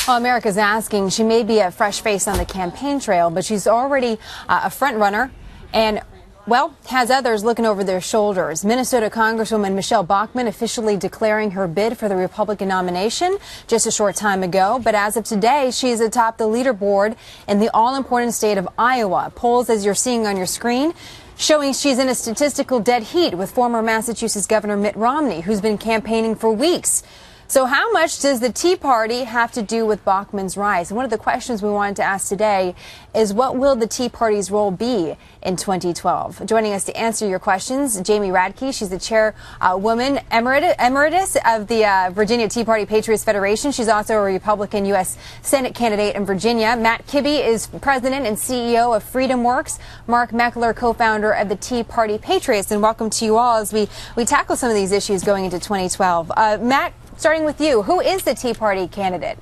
Well, America's asking. She may be a fresh face on the campaign trail, but she's already a front runner and, well, has others looking over their shoulders. Minnesota Congresswoman Michelle Bachmann officially declaring her bid for the Republican nomination just a short time ago. But as of today, she's atop the leaderboard in the all-important state of Iowa. Polls, as you're seeing on your screen, showing she's in a statistical dead heat with former Massachusetts Governor Mitt Romney, who's been campaigning for weeks. So how much does the Tea Party have to do with Bachmann's rise? And one of the questions we wanted to ask today is, what will the Tea Party's role be in 2012? Joining us to answer your questions, Jamie Radke. She's the chairwoman emeritus of the Virginia Tea Party Patriots Federation. She's also a Republican U.S. Senate candidate in Virginia. Matt Kibbe is president and CEO of Freedom Works. Mark Meckler, co-founder of the Tea Party Patriots. And welcome to you all as we tackle some of these issues going into 2012. Matt, starting with you, who is the Tea Party candidate?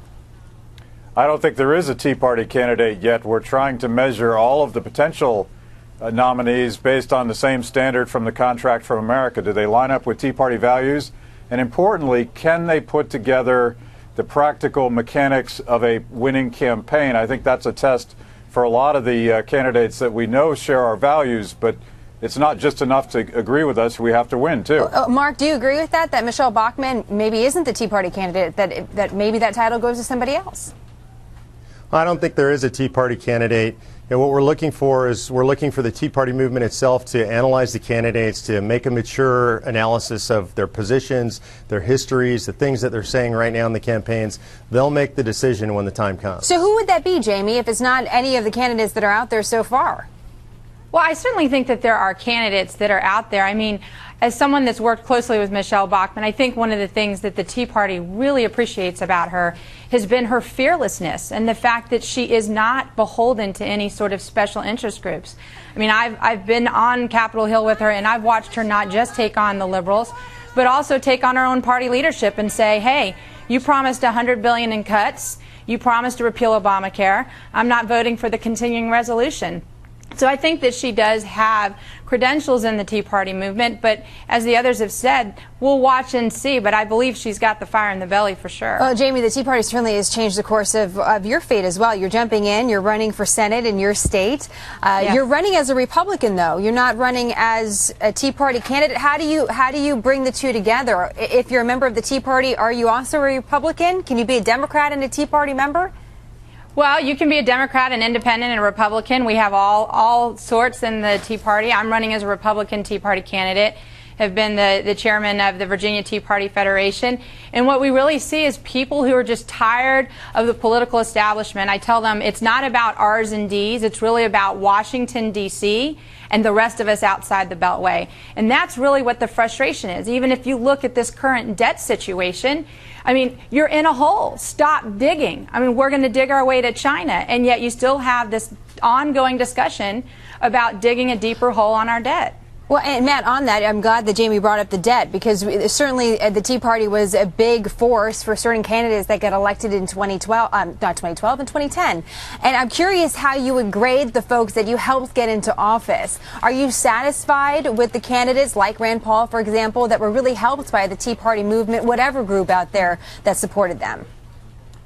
I don't think there is a Tea Party candidate yet. We're trying to measure all of the potential nominees based on the same standard from the Contract for America. Do they line up with Tea Party values? And importantly, can they put together the practical mechanics of a winning campaign? I think that's a test for a lot of the candidates that we know share our values, but it's not just enough to agree with us. We have to win, too. Mark, do you agree with that Michelle Bachmann maybe isn't the Tea Party candidate, that maybe that title goes to somebody else? I don't think there is a Tea Party candidate. And what we're looking for is the Tea Party movement itself to analyze the candidates, to make a mature analysis of their positions, their histories, the things that they're saying right now in the campaigns. They'll make the decision when the time comes. So who would that be, Jamie, if it's not any of the candidates that are out there so far? Well, I certainly think that there are candidates that are out there. I mean, as someone that's worked closely with Michelle Bachmann, I think one of the things that the Tea Party really appreciates about her has been her fearlessness and the fact that she is not beholden to any sort of special interest groups. I mean, I've been on Capitol Hill with her, and I've watched her not just take on the liberals, but also take on her own party leadership and say, hey, you promised $100 billion in cuts. You promised to repeal Obamacare. I'm not voting for the continuing resolution. So I think that she does have credentials in the Tea Party movement, but as the others have said, we'll watch and see, but I believe she's got the fire in the belly for sure. Well, Jamie, the Tea Party certainly has changed the course of your fate as well. You're jumping in, you're running for Senate in your state. Yes. You're running as a Republican, though. You're not running as a Tea Party candidate. How do you bring the two together? If you're a member of the Tea Party, are you also a Republican? Can you be a Democrat and a Tea Party member? Well, you can be a Democrat, an independent, and a Republican. We have all sorts in the Tea Party. I'm running as a Republican Tea Party candidate, have been the chairman of the Virginia Tea Party Federation. And what we really see is people who are just tired of the political establishment. I tell them it's not about R's and D's. It's really about Washington, D.C., and the rest of us outside the Beltway. And that's really what the frustration is. Even if you look at this current debt situation, I mean, you're in a hole. Stop digging. I mean, we're going to dig our way to China, and yet you still have this ongoing discussion about digging a deeper hole on our debt. Well, and Matt, on that, I'm glad that Jamie brought up the debt, because certainly the Tea Party was a big force for certain candidates that got elected in 2012, not 2012, in 2010. And I'm curious how you would grade the folks that you helped get into office. Are you satisfied with the candidates like Rand Paul, for example, that were really helped by the Tea Party movement, whatever group out there that supported them?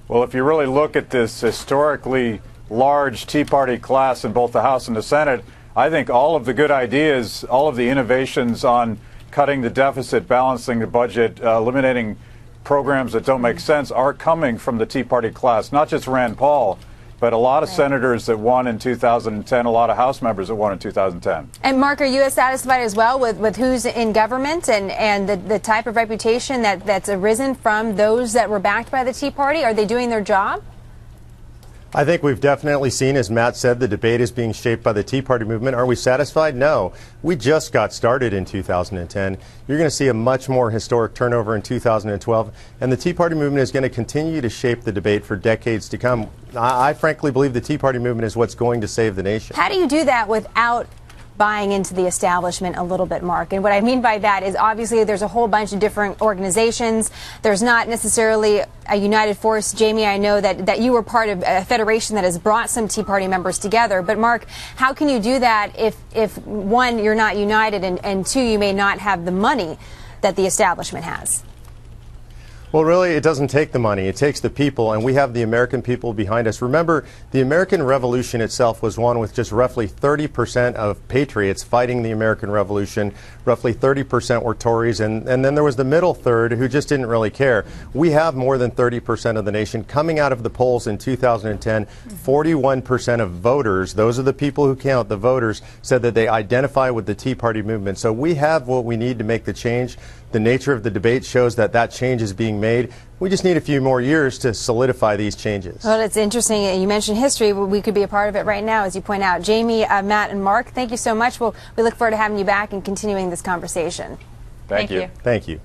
Well, if you really look at this historically large Tea Party class in both the House and the Senate, I think all of the good ideas, all of the innovations on cutting the deficit, balancing the budget, eliminating programs that don't make sense are coming from the Tea Party class. Not just Rand Paul, but a lot of senators that won in 2010, a lot of House members that won in 2010. And Mark, are you as satisfied as well with who's in government and the type of reputation that's arisen from those that were backed by the Tea Party? Are they doing their job? I think we've definitely seen, as Matt said, the debate is being shaped by the Tea Party movement. Are we satisfied? No. We just got started in 2010. You're going to see a much more historic turnover in 2012, and the Tea Party movement is going to continue to shape the debate for decades to come. I frankly believe the Tea Party movement is what's going to save the nation. How do you do that without buying into the establishment a little bit, Mark? And what I mean by that is obviously there's a whole bunch of different organizations. There's not necessarily a united force. Jamie, I know that you were part of a federation that has brought some Tea Party members together. But Mark, how can you do that if one, you're not united, and two, you may not have the money that the establishment has? Well, really, it doesn't take the money. It takes the people, and we have the American people behind us. Remember, the American Revolution itself was won with just roughly 30% of patriots fighting the American Revolution. Roughly 30% were Tories, and then there was the middle third who just didn't really care. We have more than 30% of the nation. Coming out of the polls in 2010, 41% of voters, those are the people who count, the voters, said that they identify with the Tea Party movement. So we have what we need to make the change. The nature of the debate shows that that change is being made. We just need a few more years to solidify these changes. Well, it's interesting. You mentioned history. We could be a part of it right now, as you point out. Jamie, Matt, and Mark, thank you so much. We look forward to having you back and continuing this conversation. Thank you. Thank you.